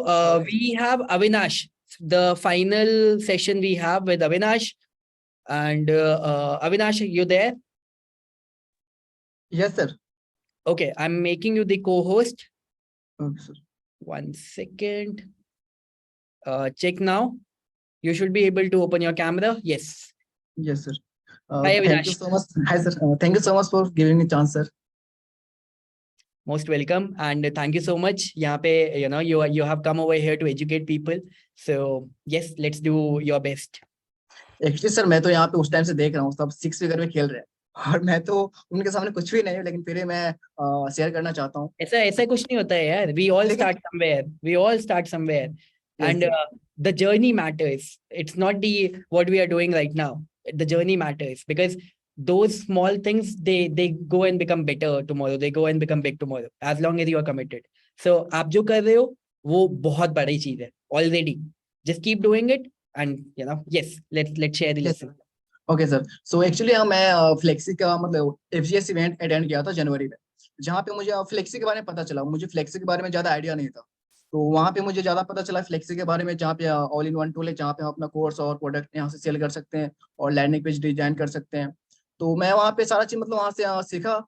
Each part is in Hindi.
we have Avinash, the final session we have with Avinash. And Avinash, you there? Yes, sir. Okay, I'm making you the co-host. Okay, sir. 1 second. Check now. You should be able to open your camera. Yes. Yes, sir. Hi, Thank you Avinash. so much. Hi, sir. Thank you so much for giving me chance, sir. Most welcome, and thank you so much. यहाँ पे, you know, you have come over here to educate people. So yes, let's do your best. Actually sir मैं तो यहाँ पे उस टाइम से देख रहा हूँ, सब 6 फिगर में खेल रहे हैं और मैं तो उनके सामने कुछ भी नहीं हूँ, लेकिन फिर मैं शेयर करना चाहता हूँ। ऐसा कुछ नहीं होता है यार. We all start somewhere. We all start somewhere. And the journey matters. It's not the what we are doing right now. The journey matters because those small things they go and become better tomorrow. They go and become big tomorrow as long as you are committed. So आप जो कर रहे हो वो बहुत बड़ी चीज है already. Just keep doing it and you know yes let's share the lesson. Okay sir, so actually मैं फ्लेक्सी का मतलब FGS इवेंट अटेंड किया था जनवरी में, जहाँ पे मुझे फ्लेक्सी के बारे में पता चला। मुझे फ्लेक्सी के बारे में ज्यादा आइडिया नहीं था, तो वहाँ पे मुझे ज्यादा पता चला फ्लेक्सी के बारे में, जहाँ पे ऑल इन वन टूल है, जहाँ पे हम अपना कोर्स और प्रोडक्ट यहाँ से सेल कर सकते हैं और लैंडिंग पेज डिजाइन कर सकते हैं। तो मैं वहाँ पे सारा चीज मतलब वहाँ से सीखा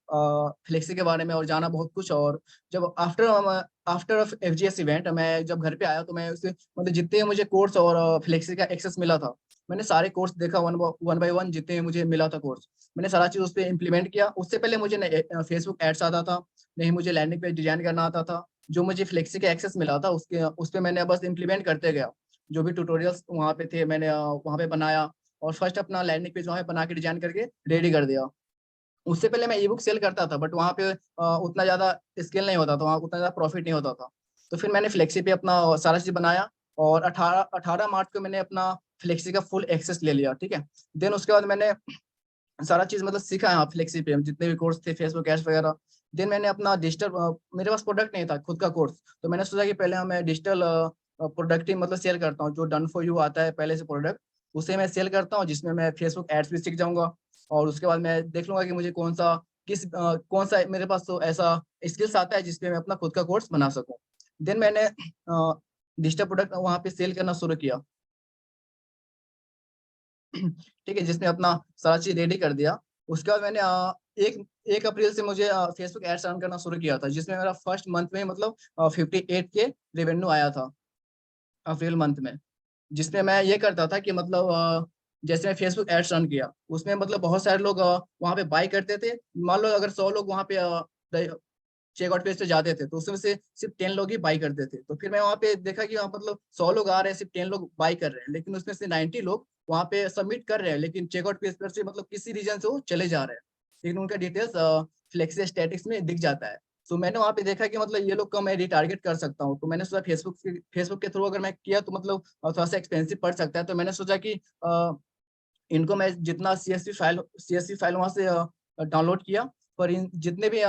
फ्लेक्सी के बारे में और जाना बहुत कुछ। और जब आफ्टर FGS इवेंट मैं जब घर पे आया तो मैं उससे मतलब जितने मुझे कोर्स और फ्लेक्सी का एक्सेस मिला था, मैंने सारे कोर्स देखा वन बाय वन, जितने मुझे मिला था कोर्स मैंने सारा चीज उस पर इम्प्लीमेंट किया। उससे पहले मुझे फेसबुक एड्स आता था, नहीं मुझे लैंडिंग पेज डिजाइन करना आता था। जो मुझे फ्लेक्सी का एक्सेस मिला था उस पर मैंने बस इम्प्लीमेंट करते गया। जो भी ट्यूटोरियल्स वहाँ पे थे मैंने वहाँ पे बनाया और फर्स्ट अपना लैंडिंग पेज वहाँ पे बना के डिजाइन करके रेडी कर दिया। उससे पहले मैं ई-बुक सेल करता था, बट वहाँ पे उतना ज्यादा स्केल नहीं होता था, वहाँ उतना ज्यादा प्रॉफिट नहीं होता था। तो फिर मैंने फ्लेक्सी पे अपना सारा चीज बनाया और 18 मार्च को मैंने अपना फ्लेक्सी का फुल एक्सेस ले लिया। ठीक है, देन उसके बाद मैंने सारा चीज मतलब सीखा है फ्लेक्सी पे, जितने भी कोर्स थे फेसबुक एड्स वगैरह। देन मैंने अपना डिजिटल, मेरे पास प्रोडक्ट नहीं था खुद का कोर्स, तो मैंने सोचा कि पहले मैं डिजिटल प्रोडक्ट ही मतलब सेल करता हूँ। जो डन फॉर यू आता है पहले से प्रोडक्ट, उसे मैं सेल करता हूँ, जिसमें मैं फेसबुक एड्स भी सीख जाऊंगा और उसके बाद मैं देख लूंगा कि मुझे कौन सा मेरे पास तो ऐसा स्किल्स आता है जिसपे मैं अपना खुद का कोर्स बना सकूं। देन मैंने डिजिटल प्रोडक्ट वहाँ पे सेल करना शुरू किया। ठीक है, जिसमें अपना सारा चीज रेडी कर दिया। उसके बाद मैंने एक अप्रैल से मुझे फेसबुक एड्स रन करना शुरू किया था, जिसमें मेरा फर्स्ट मंथ में मतलब 58 के रेवेन्यू आया था अप्रैल मंथ में। जिसमें मैं ये करता था कि मतलब जैसे मैं फेसबुक एड्स रन किया, उसमें मतलब बहुत सारे लोग वहाँ पे बाय करते थे। मान लो अगर 100 लोग वहाँ पे चेकआउट पेज पे जाते थे, तो उसमें से सिर्फ 10 लोग ही बाई करते थे। तो फिर मैं वहाँ पे देखा कि वहाँ मतलब 100 लोग आ रहे हैं, सिर्फ 10 लोग बाई कर रहे हैं, लेकिन उसमें से 90 लोग वहाँ पे सबमिट कर रहे हैं, लेकिन चेकआउट पेज पर से मतलब किसी रीजन से वो चले जा रहे हैं, लेकिन उनका डिटेल्स फ्लेक्सी स्टैटिक्स में दिख जाता है। तो मैंने वहाँ पे देखा कि मतलब ये लोग को मैं रिटारगेट कर सकता हूँ। तो मैंने सोचा फेसबुक के थ्रू अगर मैं किया तो मतलब थोड़ा सा एक्सपेंसिव पड़ सकता है। तो मैंने सोचा कि इनको मैं जितना CSV फाइल वहाँ से डाउनलोड किया, पर इन जितने भी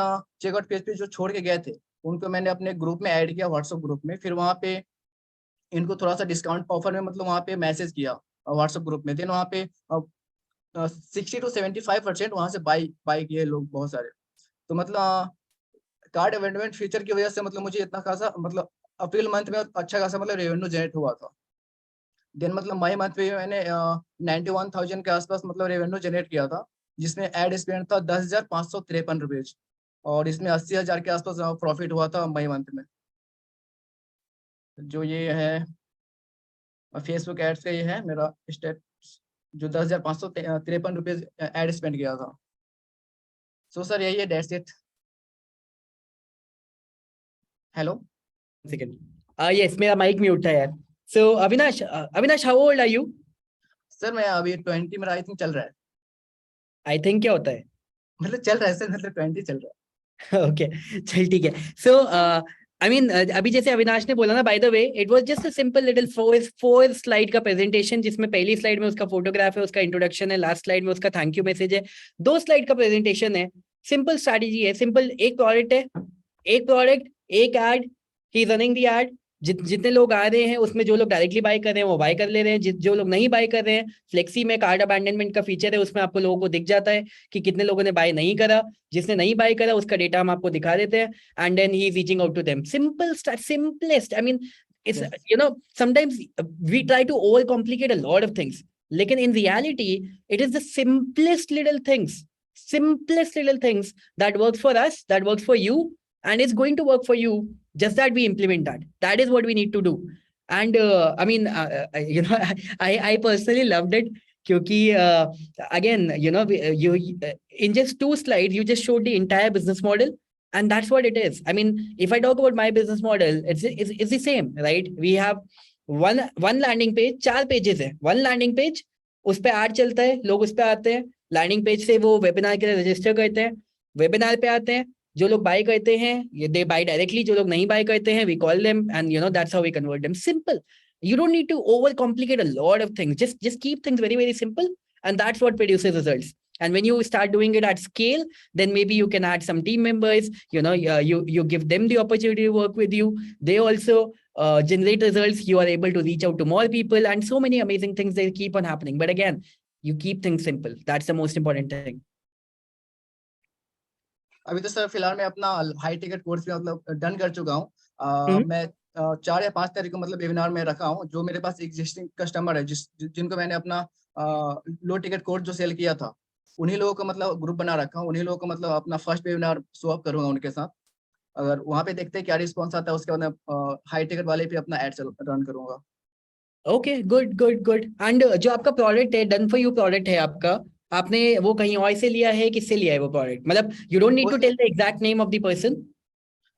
चेकआउट पेज पे जो छोड़ के गए थे उनको मैंने अपने ग्रुप में ऐड किया, व्हाट्सएप ग्रुप में। फिर वहाँ पे इनको थोड़ा सा डिस्काउंट ऑफर में मतलब वहाँ पे मैसेज किया व्हाट्सएप ग्रुप में। देन वहाँ पे 60 to 75% वहाँ से बाई किए लोग बहुत सारे। तो मतलब कार्ड अवेंडमेंट फीचर की वजह से मतलब मुझे इतना खासा मतलब अप्रैल मंथ में अच्छा खासा मतलब रेवेन्यू जनरेट हुआ था। देन मतलब मई मंथ में मैंने 91,000 के आसपास मतलब रेवेन्यू जनरेट किया था, जिसमें एड स्पेंड था 10,553 रुपीज, और इसमें 80,000 के आसपास प्रॉफिट हुआ था मई मंथ में। जो ये है फेसबुक एड्स का, ये है मेरा स्टेट, जो 10,553 रुपीज एड स्पेंड किया था। सो सर यही है, that's it. Hello second yes मेरा माइक म्यूट था यार. So Avinash, how old are you? Sir मैं अभी 20 मेरा आई थिंक चल रहा है। I think क्या होता है? मतलब चल रहा है सर, मतलब 20 चल रहा है। ओके चल ठीक है. सो आई मीन अभी जैसे अविनाश ने बोला ना, by the way it was just a simple little four slide का प्रेजेंटेशन, जिसमें पहली स्लाइड में उसका फोटोग्राफ है, उसका इंट्रोडक्शन है, लास्ट स्लाइड में उसका थैंक यू मैसेज है. 2 स्लाइड का प्रेजेंटेशन है. सिंपल स्ट्रैटेजी है, सिंपल. एक प्रोडक्ट है, एक प्रोडक्ट, एक ad, he running the ad. जितने लोग आ रहे हैं उसमें जो लोग डायरेक्टली बाय कर रहे हैं वो बाय कर ले रहे हैं. जो लोग नहीं बाय कर रहे हैं, फ्लेक्सी में कार्ड अबैंडनमेंट का फीचर है, उसमें आपको लोगों को दिख जाता है कि कितने लोगों ने बाय नहीं करा. जिसने नहीं बाय करा उसका डेटा हम आपको दिखा देते हैं, and then he is reaching out to them. Simple, simplest. I mean it's Yes. sometimes we try to overcomplicate a lot of things. Lekin in reality, it is the simplest little things that works for us, that works for you, and it's going to work for you. Just that we implement that. That is what we need to do. And I mean, I personally loved it. Kyunki, again, in just 2 slides, you just showed the entire business model. And that's what it is. I mean, if I talk about my business model, it's the same, right? We have one landing page, 4 pages है. One landing page, उस पे ad चलता है, लोग उस पे आते हैं. Landing page से वो webinar के लिए register करते हैं. Webinar पे आते हैं. जो लोग buy करते हैं, ये they buy directly. जो लोग नहीं buy करते हैं, we call them, and that's how we convert them. Simple. You don't need to overcomplicate a lot of things. Just keep things very, very simple, and that's what produces results. And when you start doing it at scale, then maybe you can add some team members. You give them the opportunity to work with you. They also generate results. You are able to reach out to more people, and so many amazing things, they keep on happening. But again, you keep things simple. That's the most important thing. अभी तो सर फिलहाल मैं अपना हाई टिकट कोर्स भी मतलब डन कर चुका हूँ। मैं 4 या 5 तारीख को मतलब वेबिनार में रखा हूँ। जो मेरे पास एग्जिस्टिंग कस्टमर है, जिनको मैंने अपना लो टिकट कोर्स जो सेल किया था, उन्हीं लोगों को मतलब ग्रुप बना रखा हूँ। उन्हीं लोगों को मतलब अपना फर्स्ट वेबिनार शो अप करूंगा उनके साथ। अगर वहां पे देखते हैं क्या रिस्पॉन्स आता है, उसके बाद मैं हाई टिकट वाले पे अपना एड रन करूंगा। Okay, good good good. And जो आपका प्रोडक्ट है, डन फॉर यू प्रोडक्ट है आपका, आपने वो कहीं और से लिया है, किससे लिया है वो प्रोडक्ट? मतलब you don't need to tell the exact name of the person.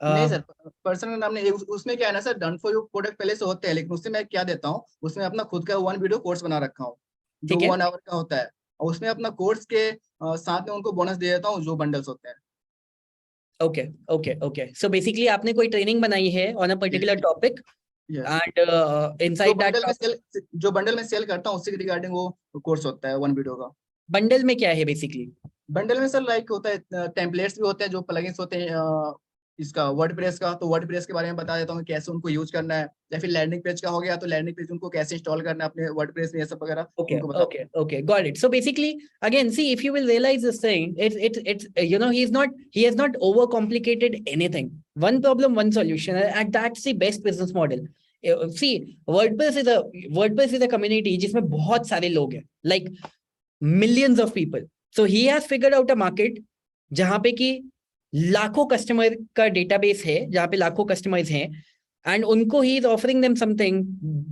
नहीं सर, पर्सन का नाम नहीं। उसमें क्या है ना sir, done for you product पहले से होते हैं, लेकिन उससे मैं क्या देता हूँ, उसमें अपना खुद का 1 वीडियो कोर्स बना रखा हूँ जो 1 आवर का होता है, और उसमें अपना कोर्स के साथ में उनको बोनस दे देता हूँ जो बंडल्स होते हैं। Okay okay okay. So basically आपने कोई ट्रेनिंग बनाई है on a particular topic, and inside that जो बंडल में सेल करता हूँ उससे रिगार्डिंग वो कोर्स होता है 1 वीडियो का। बंडल में क्या है बेसिकली? बंडल में सर लाइक होता है, टेम्पलेट्स भी होते हैं, जो प्लगइन्स होते हैं इसका वर्डप्रेस का, तो वर्डप्रेस के बारे में बता देता हूँ कैसे उनको यूज करना है। या फिर लैंडिंग पेज का हो गया, तो लैंडिंग पेज उनको कैसे इंस्टॉल करना है अपने वर्डप्रेस में, ये सब वगैरह उनको बता। Okay, got it. So basically, again, see, if you will realize this thing, it's he has not overcomplicated anything. One problem, one solution, and that's the best business model. See, WordPress is a community जिसमें बहुत सारे लोग हैं, like millions of people. So he has figured out a market जहां पे कि लाखों कस्टमर का डेटाबेस है, जहां पे लाखों कस्टमर्स हैं, and unko he is offering them something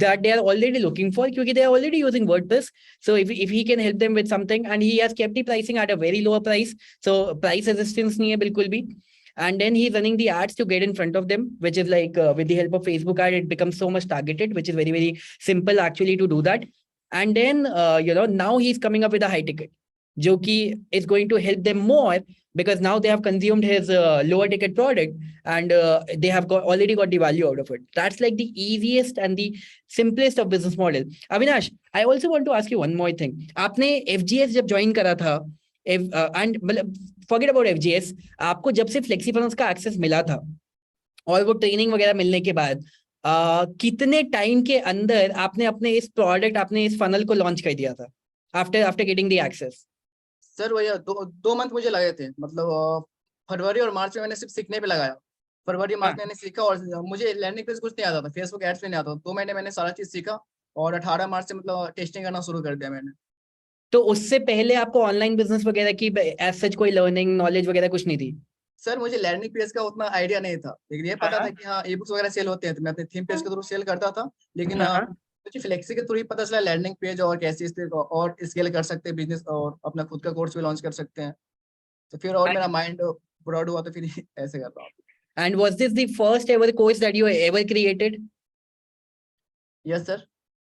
that they are already looking for, because they are already using WordPress. So if he can help them with something, and he has kept the pricing at a very lower price, so price resistance nahi hai bilkul bhi, and then he's running the ads to get in front of them, which is like with the help of Facebook ad, it becomes so much targeted, which is very, very simple actually to do that. And then now he's coming up with a high ticket jo ki is going to help them more, because now they have consumed his lower ticket product, and they have already got the value out of it. That's like the easiest and the simplest of business model. Avinash, I also want to ask you one more thing. आपने FGS जब join करा था, and forget about FGS, आपको जब से FlexiFunnels का access मिला था और वो ट्रेनिंग वगैरह मिलने के बाद कितने टाइम के अंदर आपने अपने इस प्रोडक्ट, आपने इस फनल को लॉन्च कर दिया था after getting the access? Sir भैया 2 मंथ मुझे लगे थे, मतलब फरवरी और मार्च में मैंने सिर्फ सीखने पे लगाया। फरवरी मार्च में मैंने सीखा, और मुझे लैंडिंग पेज कुछ नहीं आता था, फेसबुक एड्स भी नहीं आता था। 2 महीने मैंने सारा चीज सीखा, और 18 मार्च से मतलब टेस्टिंग करना शुरू कर दिया मैंने। तो उससे पहले आपको ऑनलाइन बिजनेस वगैरह की एज सच कोई लर्निंग नॉलेज वगैरह कुछ नहीं थी? सर मुझे लैंडिंग पेज का उतना आइडिया नहीं था, लेकिन ये पता था कि हाँ ई बुक्स वगैरह सेल होते हैं, तो मैं अपने थीम पेज के थ्रू सेल करता था। लेकिन मुझे फ्लेक्सी के थ्रू ही पता चला लैंडिंग पेज और कैसे इस पे और स्केल कर सकते हैं बिजनेस, और अपना खुद का कोर्स भी लॉन्च कर सकते हैं। तो फिर और मेरा माइंड ब्रॉड हुआ, तो फिर ऐसे कर रहा हूँ। And was this the first ever course that you ever created? Yes sir.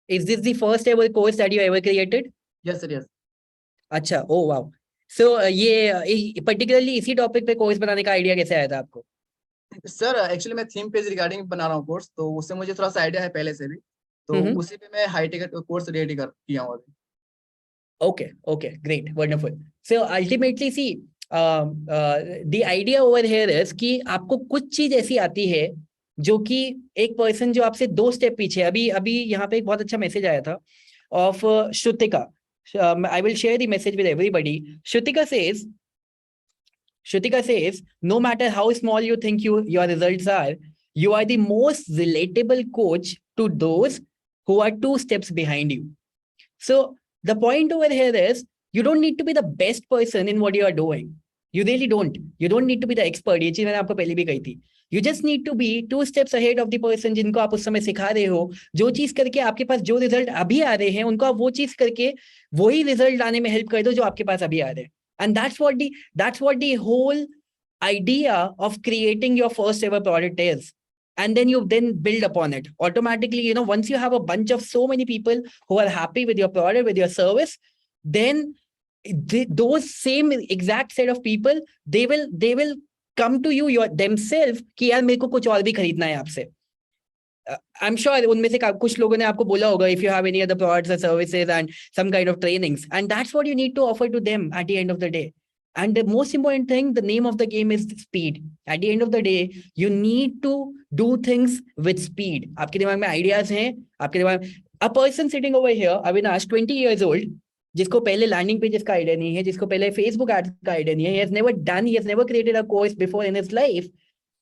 Is this the first ever course that you ever created? Yes sir, yes. अच्छा, ओ वाओ। सो ये पर्टिकुलरली इसी टॉपिक पे कोर्स बनाने का आइडिया कैसे आया था आपको? सर एक्चुअली मैं थीम पेज रिगार्डिंग बना रहा हूँ कोर्स, तो उससे मुझे थोड़ा सा आइडिया है पहले से भी, तो उसी पे मैं हाई टिकट कोर्स रेडी किया हूँ अभी। Okay, okay, great, wonderful. So ultimately, see, the idea over here is कि आपको कुछ चीज ऐसी आती है जो कि एक पर्सन जो आपसे 2 स्टेप पीछे, अभी यहाँ पे एक बहुत अच्छा मैसेज आया था of Shrutika. I will share the message with everybody. Shrutika says, no matter how small you think your results are, You are the most relatable coach to those who are 2 steps behind you. So the point over here is you don't need to be the best person in what you are doing. You really don't. You don't need to be the expert. ये चीज मैंने आपको पहले भी कही थी. You just need to be 2 steps ahead of the person जिनको आप उस समय सिखा रहे हो. जो चीज करके आपके पास जो रिजल्ट अभी आ रहे हैं उनको आप वो चीज करके वही रिजल्ट लाने में हेल्प कर दो जो आपके पास अभी आ रहे हैं. And that's what the whole idea of creating your first ever product is. And then you then build upon it automatically. Once you have a bunch of so many people who are happy with your product, with your service, then those same exact set of people, they will come to you themselves कि यार मेरे को कुछ और भी खरीदना है आपसे. I'm sure उनमें से कुछ लोगों ने आपको बोला होगा if you have any other products or services and some kind of trainings, and that's what you need to offer to them at the end of the day. And the most important thing, the name of the game is speed. At the end of the day, you need to do things with speed. आपके दिमाग में ideas हैं, आपके दिमाग a person sitting over here, Avinash, 20 years old, जिसको पहले लैंडिंग पेजेस का आइडिया नहीं है, जिसको पहले फेसबुक एड्स का आइडिया नहीं है, he has never created a course before in his life.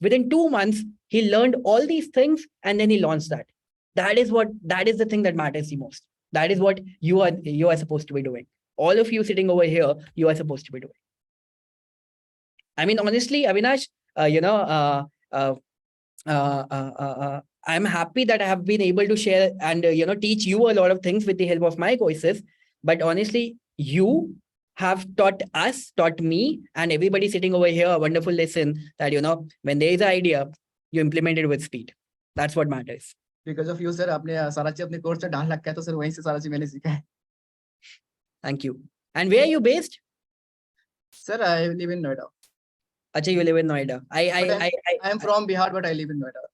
Within 2 months, he learned all these things and then he launched that. That is the thing that matters the most. That is what you are supposed to be doing. All of you sitting over here, you are supposed to be doing. I mean, honestly, Avinash, I'm happy that I have been able to share and teach you a lot of things with the help of my courses. But honestly, you have taught me and everybody sitting over here a wonderful lesson that when there is an idea, you implement it with speed. That's what matters. Because of you, sir, आपने सारा चीज अपने कोर्स में डाल रखा है, तो सर वहीं से सारा चीज मैंने सीखा है. Thank you. And where are you based? Sir, I live in Noida. अच्छा, you live in Noida. I am from Bihar, but I live in Noida.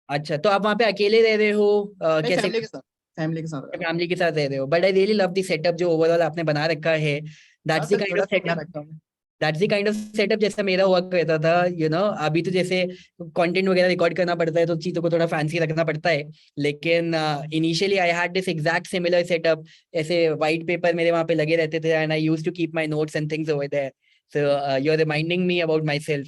अच्छा, तो आप वहाँ पे अकेले रह रहे हो? कैसे? फैमिली के साथ रह रहे हो. But I really love the setup जो overall आपने बना रखा है. That's the kind of setup. That's the kind of setup जैसा मेरा हुआ करता था. अभी तो जैसे कंटेंट वगैरह रिकॉर्ड करना पड़ता है तो चीजों को थोड़ा फैंसी रखना पड़ता है. लेकिन initially I had this exact similar setup. ऐसे व्हाइट पेपर मेरे वहाँ पे लगे रहते थे and I used to keep my notes and things over there. So you're reminding me about myself.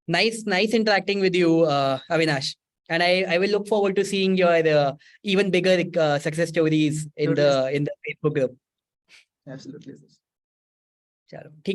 Nice interacting with you, Avinash. And I will look forward to seeing your even bigger success stories in the Facebook group. Absolutely. चलो ठीक.